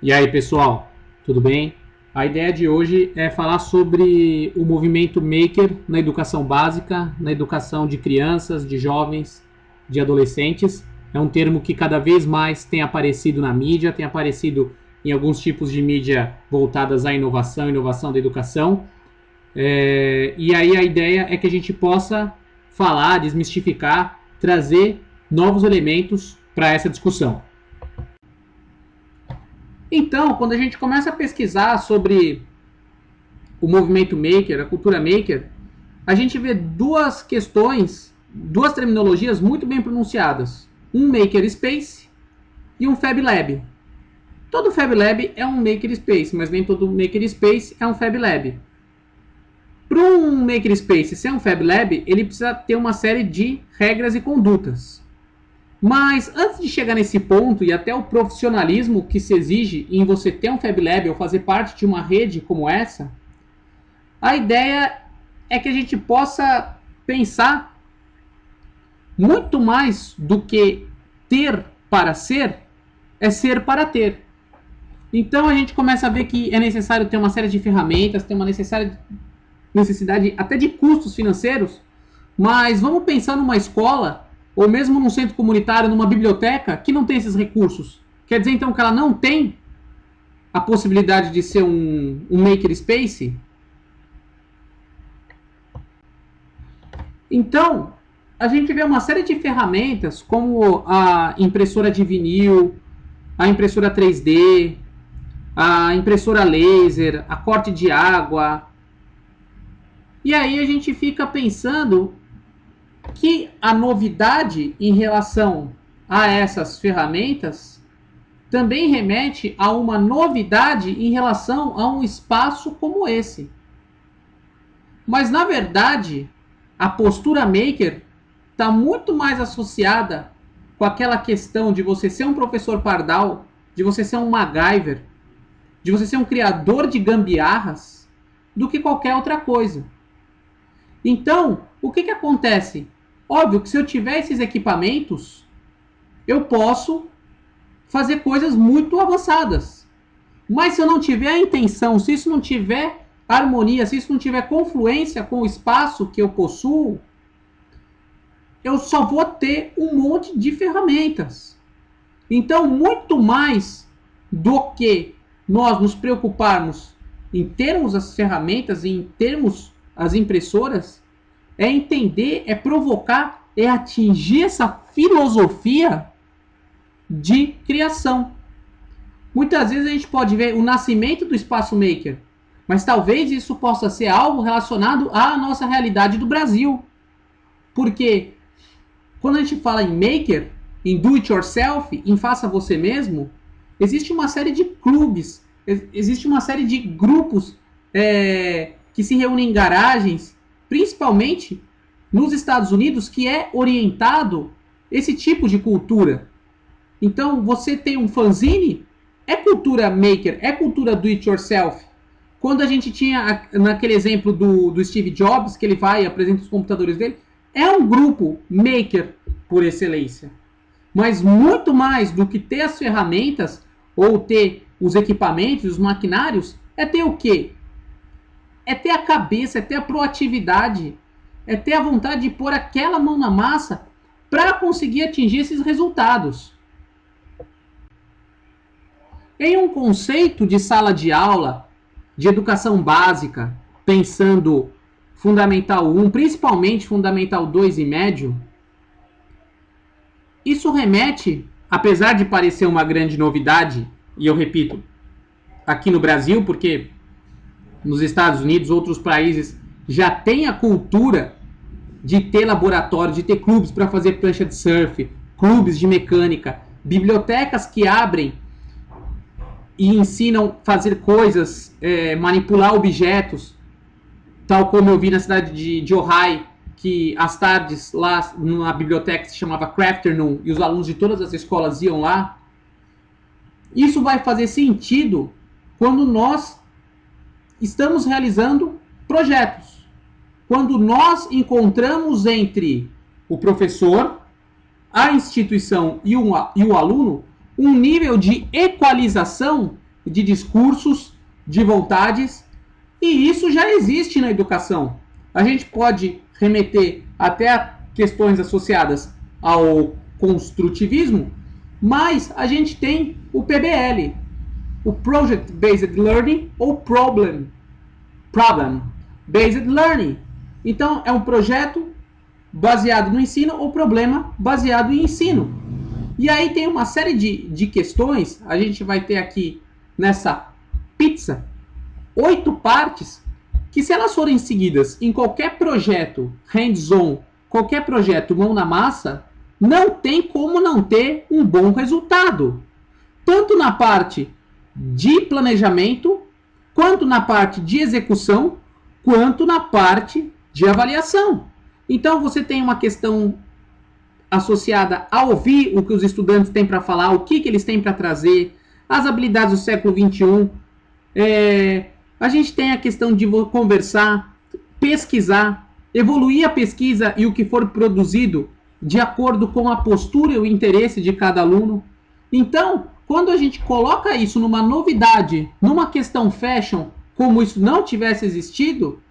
E aí, pessoal, tudo bem? A ideia de hoje é falar sobre o movimento Maker na educação básica, na educação de crianças, de jovens, de adolescentes. É um termo que cada vez mais tem aparecido na mídia, tem aparecido em alguns tipos de mídia voltadas à inovação da educação. E aí a ideia é que a gente possa falar, desmistificar, trazer novos elementos para essa discussão. Então, quando a gente começa a pesquisar sobre o movimento maker, a cultura maker, a gente vê duas questões, duas terminologias muito bem pronunciadas. Um maker space e um fab lab. Todo fab lab é um maker space, mas nem todo maker space é um fab lab. Para um maker space ser um fab lab, ele precisa ter uma série de regras e condutas. Mas antes de chegar nesse ponto e até o profissionalismo que se exige em você ter um Fab Lab ou fazer parte de uma rede como essa, a ideia é que a gente possa pensar muito mais do que ter para ser, é ser para ter. Então a gente começa a ver que é necessário ter uma série de ferramentas, ter uma necessidade até de custos financeiros, mas vamos pensar numa escola ou mesmo num centro comunitário, numa biblioteca, que não tem esses recursos. Quer dizer, então, que ela não tem a possibilidade de ser um makerspace? Então, a gente vê uma série de ferramentas, como a impressora de vinil, a impressora 3D, a impressora laser, a corte de água. E aí a gente fica pensando que a novidade em relação a essas ferramentas também remete a uma novidade em relação a um espaço como esse. Mas, na verdade, a postura maker está muito mais associada com aquela questão de você ser um professor pardal, de você ser um MacGyver, de você ser um criador de gambiarras, do que qualquer outra coisa. Então, o que acontece? Óbvio que se eu tiver esses equipamentos, eu posso fazer coisas muito avançadas. Mas se eu não tiver a intenção, se isso não tiver harmonia, se isso não tiver confluência com o espaço que eu possuo, eu só vou ter um monte de ferramentas. Então, muito mais do que nós nos preocuparmos em termos as ferramentas, em termos as impressoras, é entender, é provocar, é atingir essa filosofia de criação. Muitas vezes a gente pode ver o nascimento do espaço maker, mas talvez isso possa ser algo relacionado à nossa realidade do Brasil. Porque quando a gente fala em maker, em do it yourself, em faça você mesmo, existe uma série de clubes, existe uma série de grupos que se reúnem em garagens, principalmente nos Estados Unidos, que é orientado esse tipo de cultura. Então, você tem um fanzine, é cultura maker, é cultura do it yourself. Quando a gente tinha naquele exemplo do Steve Jobs, que ele vai e apresenta os computadores dele, é um grupo maker por excelência. Mas muito mais do que ter as ferramentas ou ter os equipamentos, os maquinários, é ter o quê? É ter a cabeça, é ter a proatividade, é ter a vontade de pôr aquela mão na massa para conseguir atingir esses resultados. Em um conceito de sala de aula, de educação básica, pensando Fundamental 1, principalmente Fundamental 2 e médio, isso remete, apesar de parecer uma grande novidade, e eu repito, aqui no Brasil, porque nos Estados Unidos, outros países já têm a cultura de ter laboratório, de ter clubes para fazer prancha de surf, clubes de mecânica, bibliotecas que abrem e ensinam a fazer coisas, manipular objetos, tal como eu vi na cidade de Ojai, que às tardes lá na biblioteca se chamava Crafternoon e os alunos de todas as escolas iam lá. Isso vai fazer sentido quando nós estamos realizando projetos. Quando nós encontramos entre o professor, a instituição e o aluno um nível de equalização de discursos, de vontades, e isso já existe na educação. A gente pode remeter até a questões associadas ao construtivismo, mas a gente tem o PBL, o Project Based Learning ou Problem Based Learning. Então, é um projeto baseado no ensino ou problema baseado em ensino. E aí tem uma série de questões, a gente vai ter aqui nessa pizza 8 partes, que se elas forem seguidas em qualquer projeto hands-on, qualquer projeto mão na massa, não tem como não ter um bom resultado. Tanto na parte de planejamento, quanto na parte de execução, quanto na parte de avaliação. Então você tem uma questão associada a ouvir o que os estudantes têm para falar, o que eles têm para trazer, as habilidades do século XXI. A gente tem a questão de conversar, pesquisar, evoluir a pesquisa e o que for produzido de acordo com a postura e o interesse de cada aluno. Então, quando a gente coloca isso numa novidade, numa questão fashion, como isso não tivesse existido,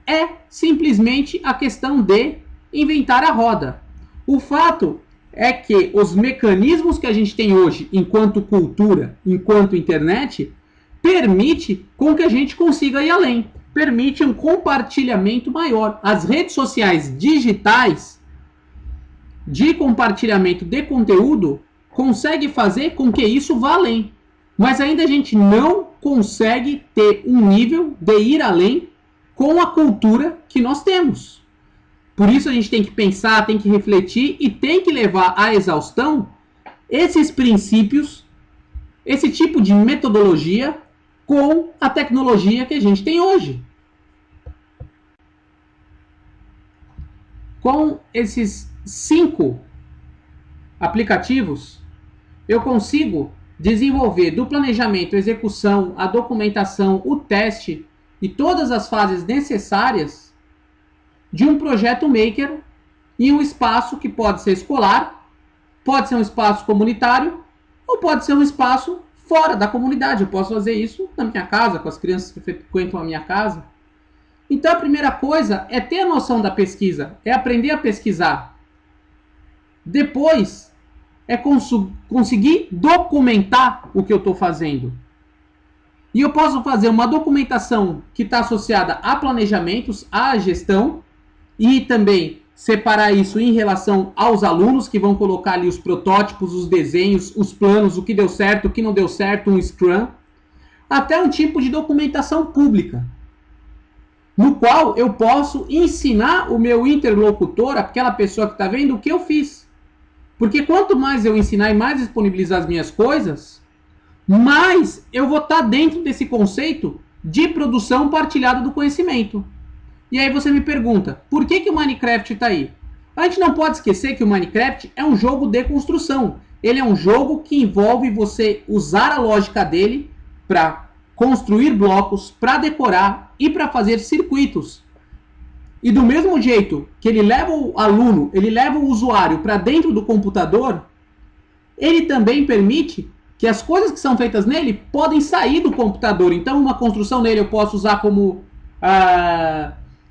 é simplesmente a questão de inventar a roda. O fato é que os mecanismos que a gente tem hoje, enquanto cultura, enquanto internet, permite com que a gente consiga ir além. Permite um compartilhamento maior. As redes sociais digitais de compartilhamento de conteúdo consegue fazer com que isso vá além. Mas ainda a gente não consegue ter um nível de ir além com a cultura que nós temos. Por isso a gente tem que pensar, tem que refletir e tem que levar à exaustão esses princípios, esse tipo de metodologia com a tecnologia que a gente tem hoje. Com esses 5 aplicativos, eu consigo desenvolver do planejamento, execução, a documentação, o teste e todas as fases necessárias de um projeto maker em um espaço que pode ser escolar, pode ser um espaço comunitário ou pode ser um espaço fora da comunidade. Eu posso fazer isso na minha casa, com as crianças que frequentam a minha casa. Então a primeira coisa é ter a noção da pesquisa, é aprender a pesquisar. Depois é conseguir documentar o que eu estou fazendo. E eu posso fazer uma documentação que está associada a planejamentos, à gestão, e também separar isso em relação aos alunos que vão colocar ali os protótipos, os desenhos, os planos, o que deu certo, o que não deu certo, um Scrum, até um tipo de documentação pública, no qual eu posso ensinar o meu interlocutor, aquela pessoa que está vendo, o que eu fiz. Porque quanto mais eu ensinar e mais disponibilizar as minhas coisas, mais eu vou estar dentro desse conceito de produção partilhada do conhecimento. E aí você me pergunta, por que o Minecraft está aí? A gente não pode esquecer que o Minecraft é um jogo de construção. Ele é um jogo que envolve você usar a lógica dele para construir blocos, para decorar e para fazer circuitos. E do mesmo jeito que ele leva o aluno, ele leva o usuário para dentro do computador, ele também permite que as coisas que são feitas nele podem sair do computador. Então uma construção nele eu posso usar como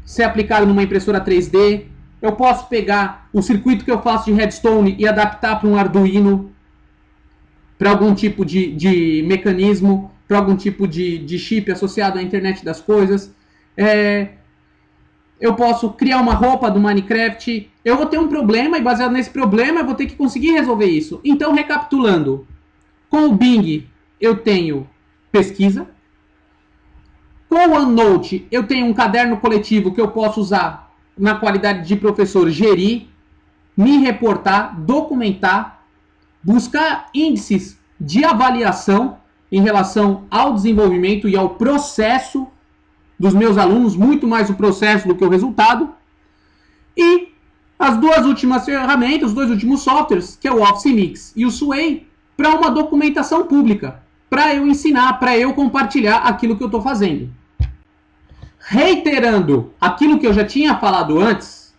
ser aplicado numa impressora 3D. Eu posso pegar o circuito que eu faço de redstone e adaptar para um Arduino, para algum tipo de mecanismo, para algum tipo de chip associado à internet das coisas. Eu posso criar uma roupa do Minecraft. Eu vou ter um problema e baseado nesse problema eu vou ter que conseguir resolver isso. Então, recapitulando, com o Bing eu tenho pesquisa. Com o OneNote eu tenho um caderno coletivo que eu posso usar na qualidade de professor, gerir, me reportar, documentar, buscar índices de avaliação em relação ao desenvolvimento e ao processo dos meus alunos, muito mais o processo do que o resultado. E as duas últimas ferramentas, os dois últimos softwares, que é o Office Mix e o Sway, para uma documentação pública, para eu ensinar, para eu compartilhar aquilo que eu estou fazendo. Reiterando aquilo que eu já tinha falado antes,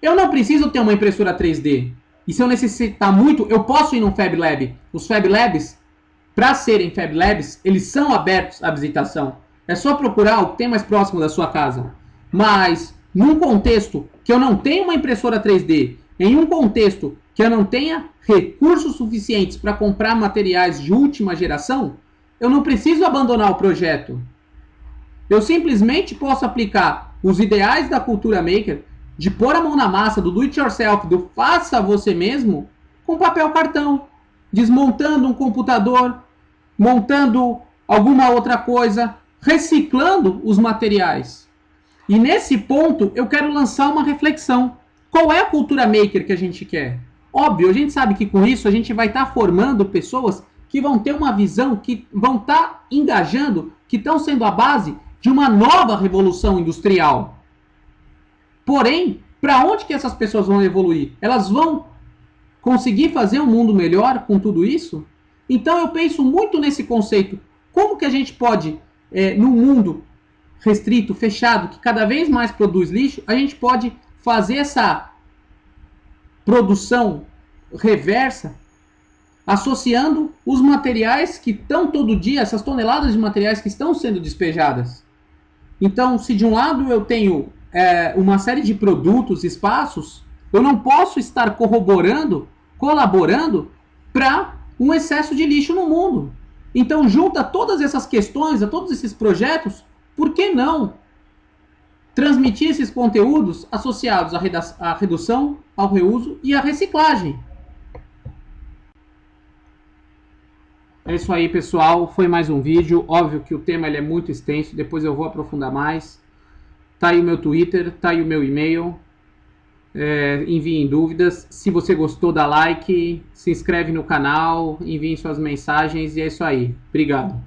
eu não preciso ter uma impressora 3D. E se eu necessitar muito, eu posso ir num Fab Lab. Os Fab Labs para serem Fab Labs, eles são abertos à visitação. É só procurar o que tem mais próximo da sua casa. Mas, num contexto que eu não tenha uma impressora 3D, em um contexto que eu não tenha recursos suficientes para comprar materiais de última geração, eu não preciso abandonar o projeto. Eu simplesmente posso aplicar os ideais da cultura maker, de pôr a mão na massa, do do it yourself, do faça você mesmo, com papel cartão, desmontando um computador, montando alguma outra coisa, reciclando os materiais. E nesse ponto eu quero lançar uma reflexão. Qual é a cultura maker que a gente quer? Óbvio, a gente sabe que com isso a gente vai estar formando pessoas que vão ter uma visão, que vão estar engajando, que estão sendo a base de uma nova revolução industrial. Porém, para onde que essas pessoas vão evoluir? Elas vão conseguir fazer um mundo melhor com tudo isso? Então eu penso muito nesse conceito. Como que a gente pode, num mundo restrito, fechado, que cada vez mais produz lixo, a gente pode fazer essa produção reversa, associando os materiais que estão todo dia, essas toneladas de materiais que estão sendo despejadas. Então, se de um lado eu tenho uma série de produtos, espaços, eu não posso estar colaborando para um excesso de lixo no mundo. Então, junta todas essas questões, a todos esses projetos, por que não transmitir esses conteúdos associados à redução, ao reuso e à reciclagem? É isso aí, pessoal. Foi mais um vídeo. Óbvio que o tema ele é muito extenso. Depois eu vou aprofundar mais. Tá aí o meu Twitter, tá aí o meu e-mail. Enviem dúvidas. Se você gostou, dá like, se inscreve no canal, enviem suas mensagens e é isso aí. Obrigado.